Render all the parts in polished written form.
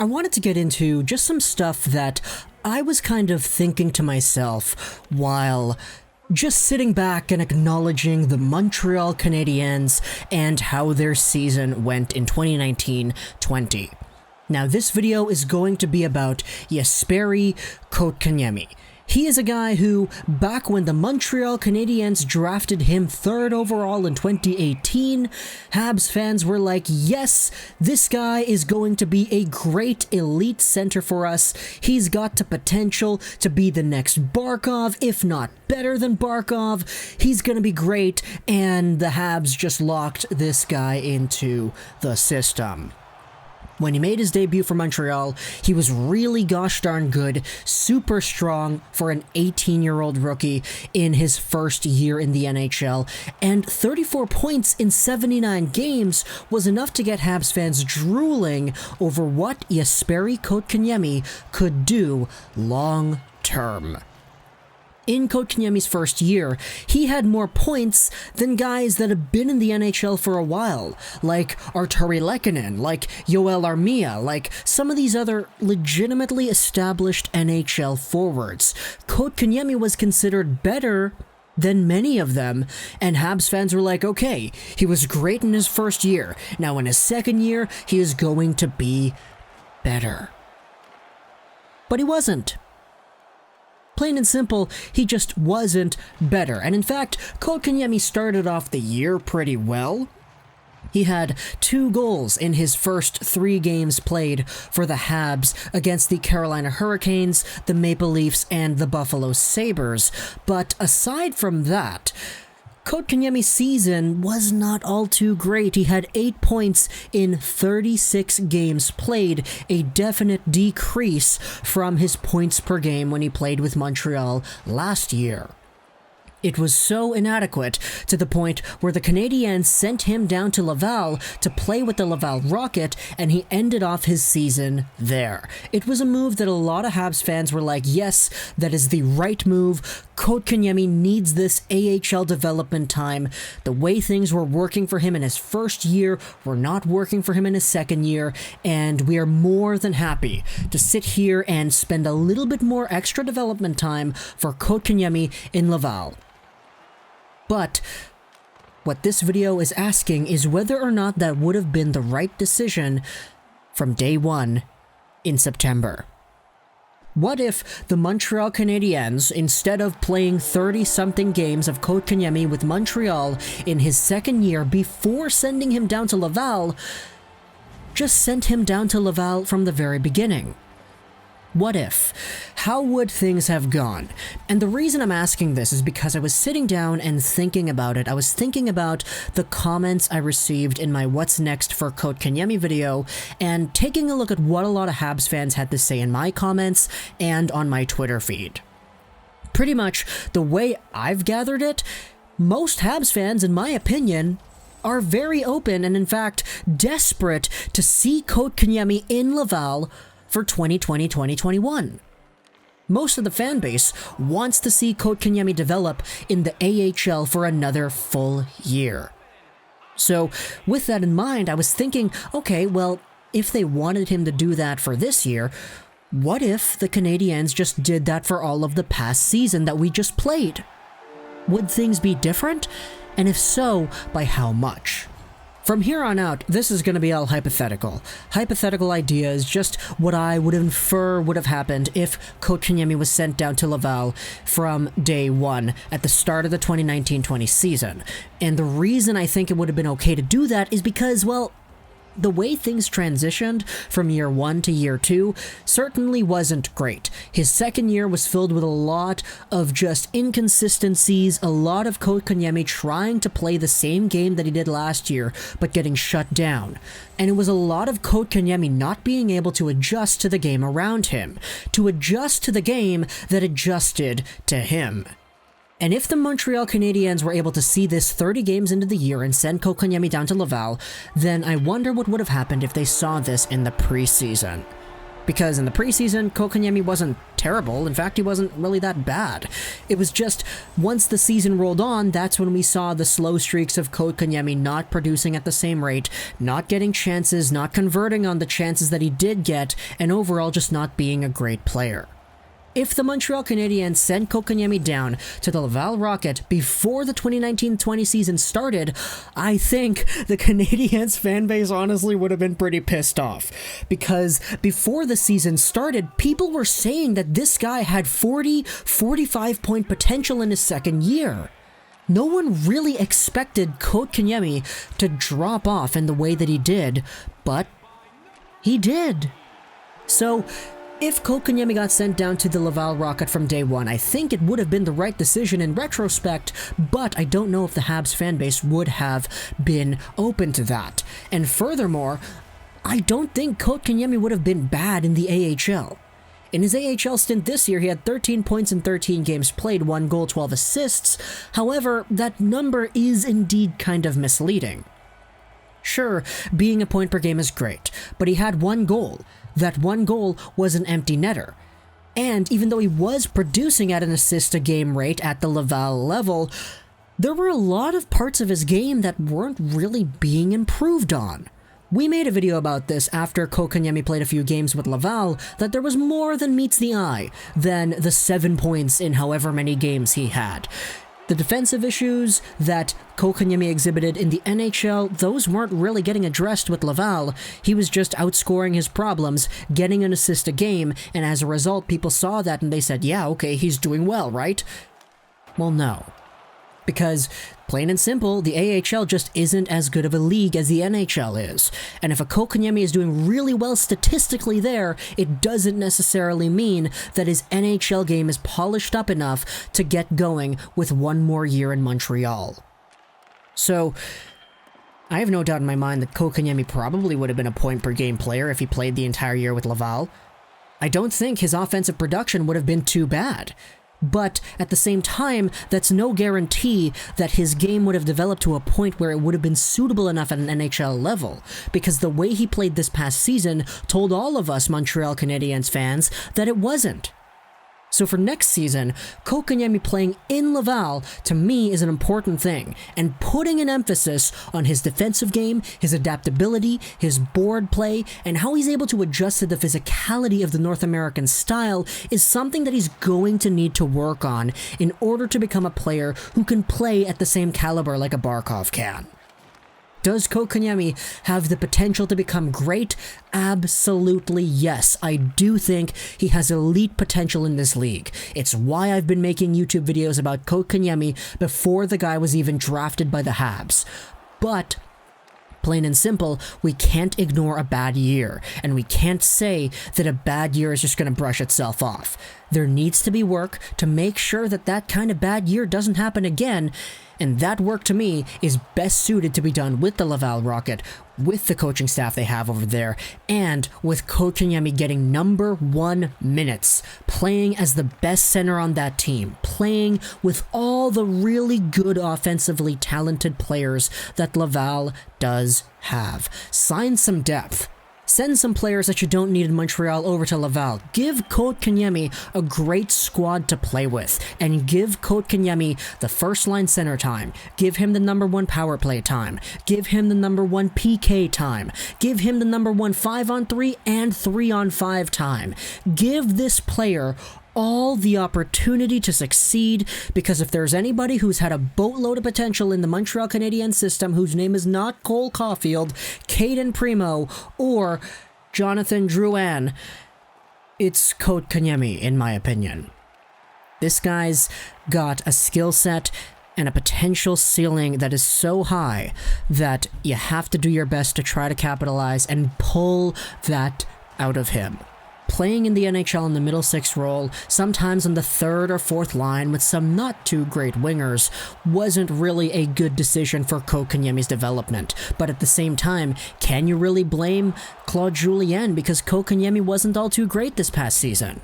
I wanted to get into just some stuff that I was kind of thinking to myself while just sitting back and acknowledging the Montreal Canadiens and how their season went in 2019-20. Now, this video is going to be about Jesperi Kotkaniemi. He is a guy who, back when the Montreal Canadiens drafted him 3rd overall in 2018, Habs fans were like, yes, this guy is going to be a great elite center for us. He's got the potential to be the next Barkov, if not better than Barkov. He's going to be great, and the Habs just locked this guy into the system. When he made his debut for Montreal, he was really gosh darn good, super strong for an 18-year-old rookie in his first year in the NHL, and 34 points in 79 games was enough to get Habs fans drooling over what Jesperi Kotkaniemi could do long term. In Kotkaniemi's first year, he had more points than guys that have been in the NHL for a while, like Arturi Lehkonen, like Yoel Armia, like some of these other legitimately established NHL forwards. Kotkaniemi was considered better than many of them, and Habs fans were like, okay, he was great in his first year. Now in his second year, he is going to be better. But he wasn't. Plain and simple, he just wasn't better. And in fact, Kotkaniemi started off the year pretty well. He had 2 goals in his first 3 games played for the Habs against the Carolina Hurricanes, the Maple Leafs, and the Buffalo Sabres. But aside from that, Kotkaniemi's season was not all too great. He had 8 points in 36 games played, a definite decrease from his points per game when he played with Montreal last year. It was so inadequate to the point where the Canadiens sent him down to Laval to play with the Laval Rocket, and he ended off his season there. It was a move that a lot of Habs fans were like, yes, that is the right move. Kotkaniemi needs this AHL development time. The way things were working for him in his first year were not working for him in his second year, and we are more than happy to sit here and spend a little bit more extra development time for Kotkaniemi in Laval. But what this video is asking is whether or not that would have been the right decision from day one in September. What if the Montreal Canadiens, instead of playing 30-something games of Kotkaniemi with Montreal in his second year before sending him down to Laval, just sent him down to Laval from the very beginning? What if? How would things have gone? And the reason I'm asking this is because I was sitting down and thinking about it. I was thinking about the comments I received in my What's Next for Kotkaniemi video and taking a look at what a lot of Habs fans had to say in my comments and on my Twitter feed. Pretty much the way I've gathered it, most Habs fans, in my opinion, are very open and in fact desperate to see Kotkaniemi in Laval for 2020-2021. Most of the fan base wants to see Kotkaniemi develop in the AHL for another full year. So with that in mind, I was thinking, okay, well, if they wanted him to do that for this year, what if the Canadiens just did that for all of the past season that we just played? Would things be different? And if so, by how much? From here on out, this is going to be all hypothetical. Hypothetical ideas, just what I would infer would have happened if Kotkaniemi was sent down to Laval from day one at the start of the 2019-20 season. And the reason I think it would have been okay to do that is because, well, the way things transitioned from year 1 to year 2 certainly wasn't great. His second year was filled with a lot of just inconsistencies, a lot of Kotkaniemi trying to play the same game that he did last year, but getting shut down. And it was a lot of Kotkaniemi not being able to adjust to the game around him, to adjust to the game that adjusted to him. And if the Montreal Canadiens were able to see this 30 games into the year and send Kotkaniemi down to Laval, then I wonder what would have happened if they saw this in the preseason. Because in the preseason, Kotkaniemi wasn't terrible. In fact, he wasn't really that bad. It was just once the season rolled on, that's when we saw the slow streaks of Kotkaniemi not producing at the same rate, not getting chances, not converting on the chances that he did get, and overall just not being a great player. If the Montreal Canadiens sent Kotkaniemi down to the Laval Rocket before the 2019-20 season started, I think the Canadiens fan base honestly would have been pretty pissed off. Because before the season started, people were saying that this guy had 45 point potential in his second year. No one really expected Kotkaniemi to drop off in the way that he did, but he did. So, if Kotkaniemi got sent down to the Laval Rocket from day one, I think it would have been the right decision in retrospect, but I don't know if the Habs fanbase would have been open to that. And furthermore, I don't think Kotkaniemi would have been bad in the AHL. In his AHL stint this year, he had 13 points in 13 games played, 1 goal, 12 assists. However, that number is indeed kind of misleading. Sure, being a point per game is great, but he had 1 goal. That 1 goal was an empty netter. And even though he was producing at an assist-a-game rate at the Laval level, there were a lot of parts of his game that weren't really being improved on. We made a video about this after Kotkaniemi played a few games with Laval, that there was more than meets the eye than the 7 points in however many games he had. The defensive issues that Kotkaniemi exhibited in the NHL, those weren't really getting addressed with Laval. He was just outscoring his problems, getting an assist a game, and as a result, people saw that and they said, yeah, okay, he's doing well, right? Well, no. Because, plain and simple, the AHL just isn't as good of a league as the NHL is. And if a Kotkaniemi is doing really well statistically there, it doesn't necessarily mean that his NHL game is polished up enough to get going with 1 more year in Montreal. So, I have no doubt in my mind that Kotkaniemi probably would have been a point-per-game player if he played the entire year with Laval. I don't think his offensive production would have been too bad. But at the same time, that's no guarantee that his game would have developed to a point where it would have been suitable enough at an NHL level, because the way he played this past season told all of us Montreal Canadiens fans that it wasn't. So for next season, Kotkaniemi playing in Laval, to me, is an important thing, and putting an emphasis on his defensive game, his adaptability, his board play, and how he's able to adjust to the physicality of the North American style is something that he's going to need to work on in order to become a player who can play at the same caliber like a Barkov can. Does Kotkaniemi have the potential to become great? Absolutely yes. I do think he has elite potential in this league. It's why I've been making YouTube videos about Kotkaniemi before the guy was even drafted by the Habs. But plain and simple, we can't ignore a bad year, and we can't say that a bad year is just going to brush itself off. There needs to be work to make sure that that kind of bad year doesn't happen again, and that work to me is best suited to be done with the Laval Rocket, with the coaching staff they have over there, and with Kotkaniemi getting number 1 minutes, playing as the best center on that team, playing with all the really good offensively talented players that Laval does have. Sign some depth. Send some players that you don't need in Montreal over to Laval. Give Kotkaniemi a great squad to play with, and give Kotkaniemi the first-line center time. Give him the number 1 power play time. Give him the number 1 PK time. Give him the number 1 5-on-3 and 3-on-5 time. Give this player all the opportunity to succeed, because if there's anybody who's had a boatload of potential in the Montreal Canadiens system whose name is not Cole Caulfield, Caden Primo, or Jonathan Drouin, it's Kotkaniemi, in my opinion. This guy's got a skill set and a potential ceiling that is so high that you have to do your best to try to capitalize and pull that out of him. Playing in the NHL in the middle 6 role, sometimes on the 3rd or 4th line with some not too great wingers, wasn't really a good decision for Kotkaniemi's development. But at the same time, can you really blame Claude Julien because Kotkaniemi wasn't all too great this past season?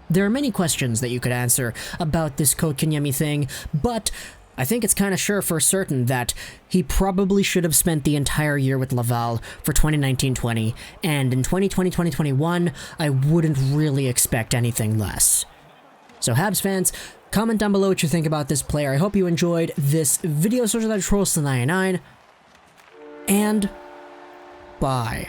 There are many questions that you could answer about this Kotkaniemi thing, but I think it's kind of sure for certain that he probably should have spent the entire year with Laval for 2019-20, and in 2020-2021, I wouldn't really expect anything less. So Habs fans, comment down below what you think about this player. I hope you enjoyed this video. So that Trolls to 99, and bye.